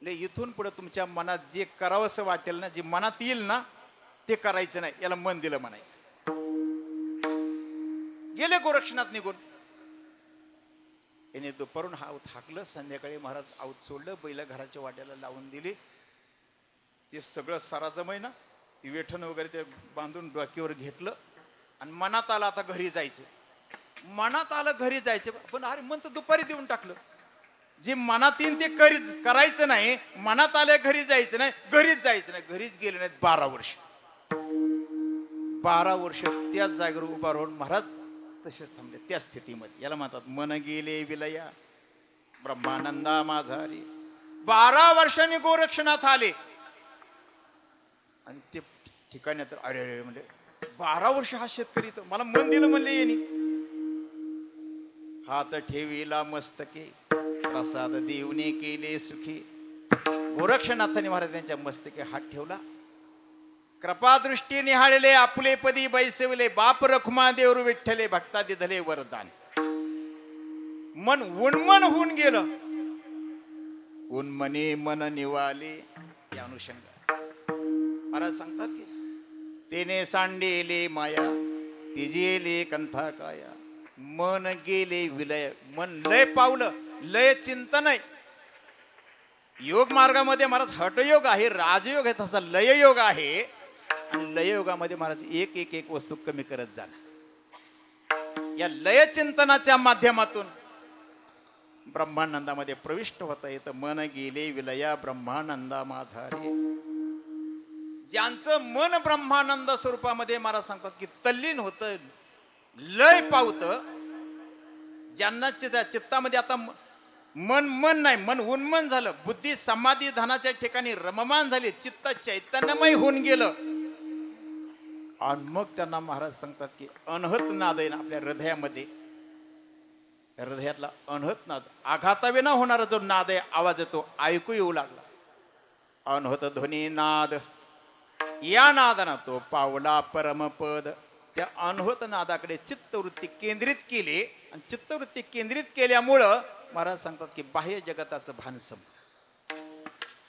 इथून पुढे तुमच्या मनात जे करावंसं वाटेल ना, जे मनात येईल ना ते करायचं नाही, याला मन दिलं म्हणायचं. गेले गोरक्षनाथ निघून. याने दुपारून आऊत हाकलं. संध्याकाळी महाराज आऊत सोडलं, बैल घराच्या वाट्याला लावून दिली. ते सगळं सारा जमाय ना, ती वेठण वगैरे ते बांधून डोक्यावर घेतलं आणि मनात आलं आता घरी जायचं. मनात आलं घरी जायचं, पण अरे मन तर दुपारी देऊन टाकलं. जे मनात येईन ते करायचं नाही. मनात आलं घरी जायचं नाही, घरीच जायचं नाही. घरीच गेले नाहीत 12 वर्ष. 12 वर्ष त्याच जागेवर उभा राहून महाराज तसेच थांबले त्या स्थितीमध्ये. याला म्हणतात मन गेले विलया ब्रह्मानंदा माझारी. 12 वर्षांनी गोरक्षनाथ आले आणि ते ठिकाणी तर अरे अरे म्हणजे 12 वर्ष हा शेतकरी तर मला मन दिलं म्हणले येणी. हात ठेवीला मस्तके प्रसाद देवने केले सुखी. गोरक्षनाथांनी महाराज त्यांच्या मस्तके हात ठेवला. कृपादृष्टी निहाळले आपले पदी बैसवले. बाप रखुमा देवर विठ्ठले भक्ता दिधले वरदान. मन उन्मन होऊन गेलं. उन्मने मन निवाले. या अनुषंग महाराज सांगतात की तेने सांडेले माया तिजेले कंथा काया. मन गेले विलय. मन लय पावलं, लय चिंतन आहे. योग मार्गामध्ये महाराज हटयोग आहे, राजयोग आहे, तसा लययोग आहे. आणि लययोगामध्ये महाराज एक एक एक वस्तू कमी करत जाणार. या लय चिंतनाच्या माध्यमातून ब्रह्मानंदामध्ये प्रविष्ट होता येतं. मन गेले विलया ब्रह्मानंदा माझा रे. ज्यांचं मन ब्रह्मानंद स्वरूपामध्ये महाराज सांगतात की तल्लीन होतं, लय पावतं. ज्यांना चित्तामध्ये आता मन मन नाही, मन उन्मन झालं, बुद्धी समाधी धनाच्या ठिकाणी रममान झाली, चित्त चैतन्यमय होऊन गेलं. आणि मग त्यांना महाराज सांगतात की अनहत नाद आहे ना आपल्या हृदयामध्ये. हृदयातला अनहत नाद, आघाताविना होणारा जो नाद आहे, आवाज येतो, ऐकू येऊ लागला. अनहत ध्वनी नाद, या नादानं तो पावला परमपद. त्या अनहत नादाकडे चित्तवृत्ती केंद्रित केली आणि चित्तवृत्ती केंद्रित केल्यामुळं महाराज सांगतात की बाह्य जगताचं भान संपलं.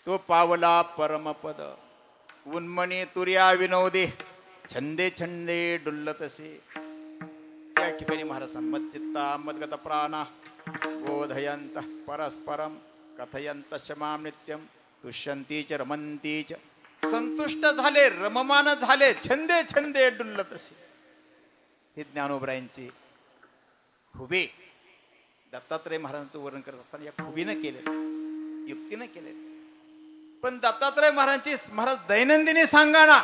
तो पावला परमपद. उन्मनी तुर्या विनोदे, छंदे छंदे डुल्लतसे. त्या ठिकाणी महाराज सांगतात मच्चित्ता मद्गत प्राणा बोधयंत परस्परम कथयंत क्षमाम नित्यम तुष्यंती च रमंती च. संतुष्ट झाले, रममान झाले, छंदे छंदे डुल्लतसे. हे ज्ञानोबरायांची खुबे दत्तात्रय महाराजांचं वर्णन करत असताना या खुबीनं केलेलं, युक्तीनं केलेलं. पण दत्तात्रय महाराज दैनंदिनी सांगाना,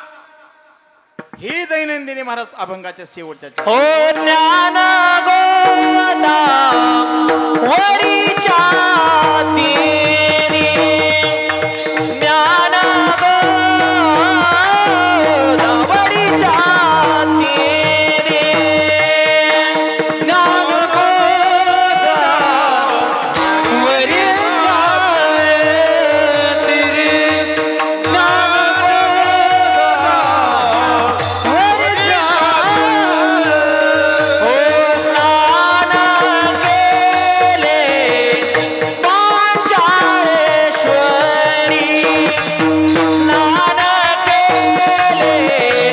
ही दैनंदिनी महाराज अभंगाच्या शेवटच्या हो ज्ञान गोदा वरीच्या तीरी, ज्ञान गोदा वरीच्या तीरी, ज्ञान गोदा वरीच्या तीरी, ज्ञान गोदा वरीच्या. हो स्नान केले पांचाळेश्वरी, स्नान केले पांचाळेश्वरी, स्नान केले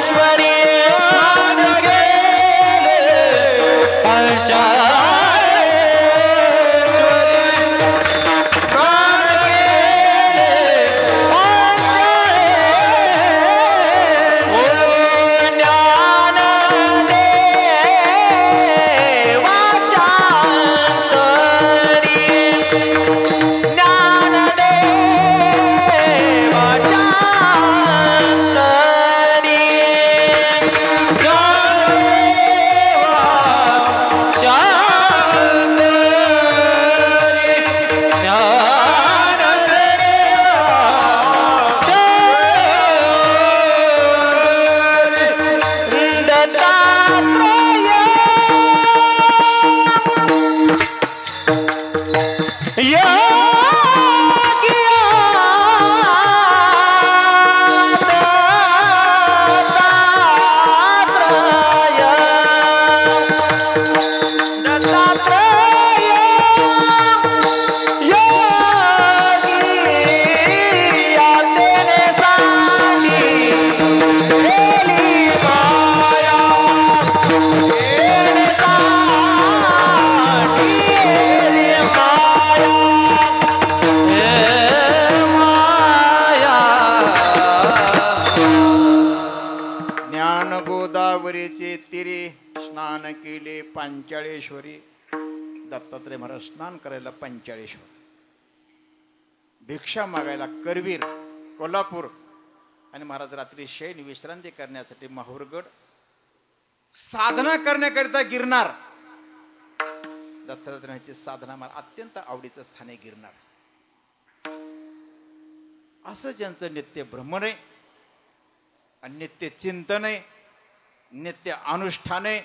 पांचाळेश्वरी, स्नान केले पांचाळेश्वरी. ओ ज्ञान देवाच्या अंतरी, ज्ञान देवाच्या अंतरी, ज्ञानदेवाच्या अंतरी, ज्ञानदेवाच्या दत्तात्रय ज्ञान गोदावरीचे तिरे स्नान केले पांचाळेश्वरी. दत्तात्रय महाराज स्नान करायला पंचाळेश्वर, भिक्षा मागायला करवीर कोल्हापूर, आणि महाराज रात्री शयन विश्रांती करण्यासाठी माहूरगड, साधना करण्याकरिता गिरनार. दत्तात्रयाची साधना मला अत्यंत आवडीचं स्थान आहे गिरनार. असं ज्यांचं नित्य भ्रमण आहे आणि नित्य चिंतन आहे, नित्य अनुष्ठान आहे,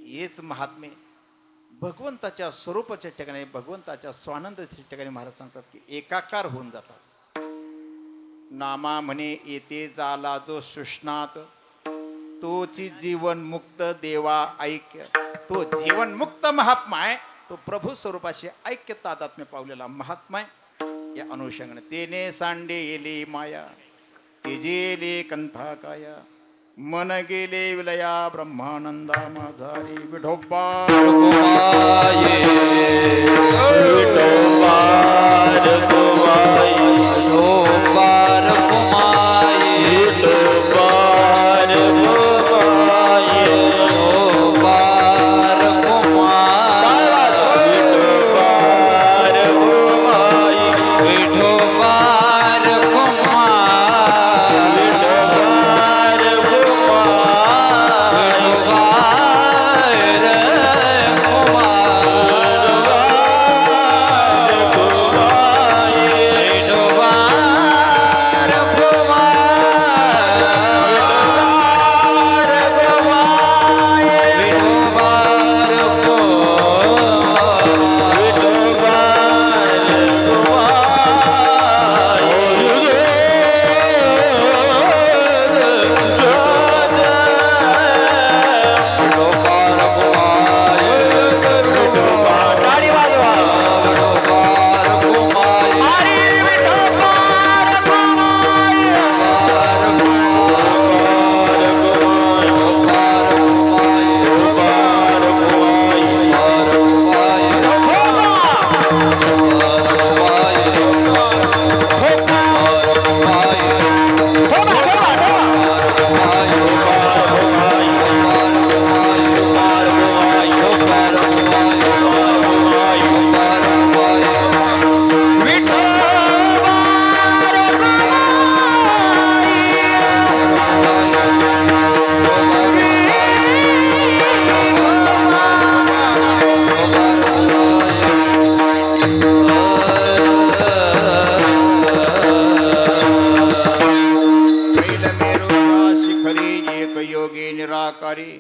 हेच महात्मे भगवंताच्या स्वरूपाच्या ठिकाणी, भगवंताच्या स्वानंदाच्या ठिकाणी महाराज सांगतात की एकाकार होऊन जातात. नामा म्हणे येते जाला जो सुष्णात, तोची जीवन मुक्त देवा ऐक्य. तो जीवन मुक्त महात्मा आहे, तो प्रभू स्वरूपाशी ऐक्य तादात्म्य पावलेला महात्मा आहे. या अनुषंगाने तेने सांडे येले माया, तेजेले कंथा काया, मन गेले विलया ब्रह्मानंदा माझारी. विठोबा रघुमाये, विठोबा रघुमाये, विठोबा रघुमाये, विठोबा रघुमाये, विठोबा रघुमाये, विठोबा रघुमाये, विठोबा रघुमाये, आकारी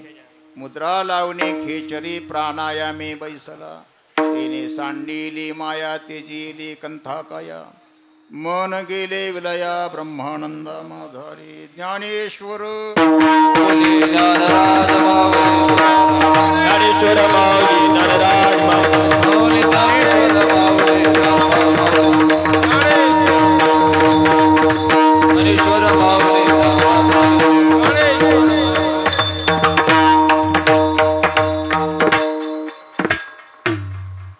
मुद्रा लावणे खेचरी प्राणायामे बैसला तेने सांडिली माया तेजिली कंथा काया मन गेले विलया ब्रह्मानंदा माधारी ज्ञानेश्वर बोले ज्ञानराज माऊली ज्ञानेश्वर माऊली ज्ञानराज माऊली बोले ज्ञानेश्वर माऊली ज्ञानेश्वर माऊली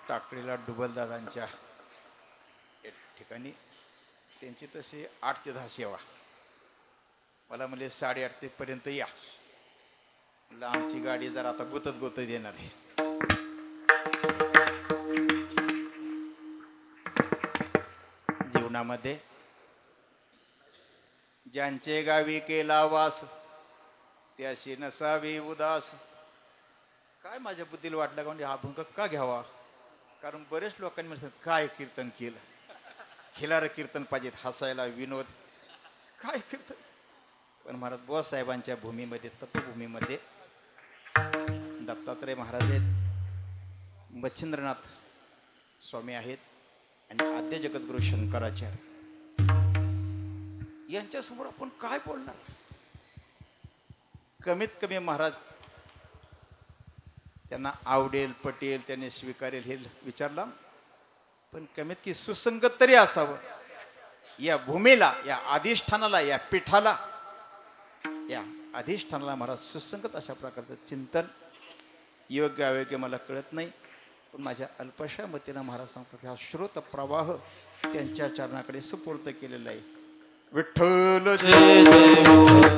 टाकळीला डुबलदादांच्या एक ठिकाणी त्यांची तशी 8 ते 10 सेवा. मला म्हणले 8:30 ते पर्यंत या. म्हणलं आमची गाडी जर आता गुतत येणार आहे. जीवनामध्ये ज्यांचे गावी केला वास त्याशी नसावी उदास. काय माझ्या बुद्धीला वाटलं का म्हणजे हा भूमिका का घ्यावा, कारण बरेच लोकांनी म्हणतात काय कीर्तन केलं, खिलार कीर्तन पाहिजेत, हसायला विनोद, काय कीर्तन. पण महाराज बुवासाहेबांच्या भूमीमध्ये तत्वभूमीमध्ये दत्तात्रय महाराज आहेत, मच्छिंद्रनाथ स्वामी आहेत आणि आद्य जगद्गुरु शंकराचार्य. यांच्यासमोर आपण काय बोलणार. कमीत कमी महाराज त्यांना आवडेल पटेल त्यांनी स्वीकारेल हे विचारला, पण कमीत की सुसंगत तरी असावं. या भूमीला, या अधिष्ठानाला, या पीठाला, या अधिष्ठानाला महाराज सुसंगत अशा प्रकारचं चिंतन योग्य अयोग्य मला कळत नाही, पण माझ्या अल्पशा मतीनं महाराज सांगतात हा श्रोत प्रवाह त्यांच्या चरणाकडे सुपूर्द केलेला आहे. विठ्ठल जय जय